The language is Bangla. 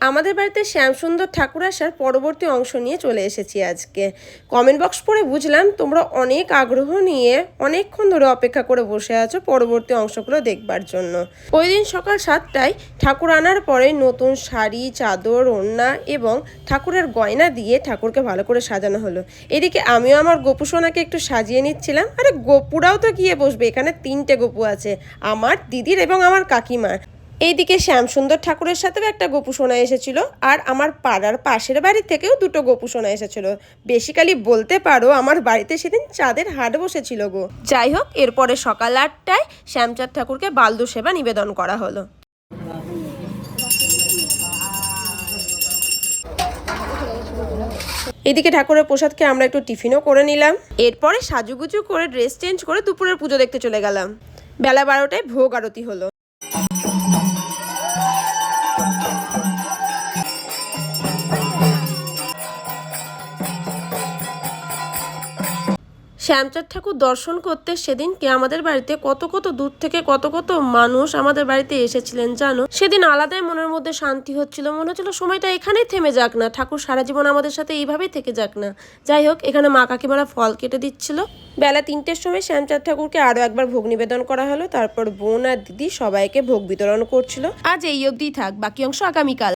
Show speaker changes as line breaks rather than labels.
আমাদের বাড়িতে শ্যামসুন্দর ঠাকুর আসার পরবর্তী অংশ নিয়ে চলে এসেছি আজকে। কমেন্ট বক্স পড়ে বুঝলাম তোমরা অনেক আগ্রহ নিয়ে অনেকক্ষণ ধরে অপেক্ষা করে বসে আছো পরবর্তী অংশগুলো দেখবার জন্য। ওই দিন সকাল 7টায় ঠাকুর আনার পরে নতুন শাড়ি, চাদর, ওড়না এবং ঠাকুরের গয়না দিয়ে ঠাকুরকে ভালো করে সাজানো হলো। এদিকে আমিও আমার গপু সোনাকে একটু সাজিয়ে নিচ্ছিলাম। আরে গপুরাও তো গিয়ে বসবে, এখানে 3টে গপু আছে, আমার, দিদির এবং আমার কাকিমার। এইদিকে শ্যামসুন্দর ঠাকুরের সাথেও একটা গোপু সোনা এসেছিল, আর আমার পাড়ার পাশের বাড়ি থেকেও 2টো গোপু সোনা এসেছিল। বেসিক্যালি বলতে পারো আমার বাড়িতে সেদিন চাঁদের হাট বসেছিল গো। যাই হোক, এরপরে সকাল 8টায় শ্যামচাঁদ ঠাকুরকে বালদু সেবা নিবেদন করা হলো। এদিকে ঠাকুরের প্রসাদ খেয়ে আমরা একটু টিফিনও করে নিলাম। এরপরে সাজুগুজু করে ড্রেস চেঞ্জ করে দুপুরের পুজো দেখতে চলে গেলাম। বেলা 12টায় ভোগ আরতি হলো। শ্যামচাঁদ ঠাকুর দর্শন করতে সেদিনকে আমাদের বাড়িতে কত কত দূর থেকে কত কত মানুষ আমাদের বাড়িতে এসেছিলেন জানো। সেদিন আলাদাই মনের মধ্যে শান্তি হচ্ছিল, মনে হচ্ছিল সময়টা এখানেই থেমে যাক না, ঠাকুর সারা জীবন আমাদের সাথে এইভাবেই থেকে যাক না। যাই হোক, এখানে মা কাকিমারা ফল কেটে দিচ্ছিল। বেলা 3টের সময় শ্যামচাঁদ ঠাকুরকে আরও একবার ভোগ নিবেদন করা হলো। তারপর বোন আর দিদি সবাইকে ভোগ বিতরণ করছিল। আজ এই অবধিই থাক, বাকি অংশ আগামীকাল।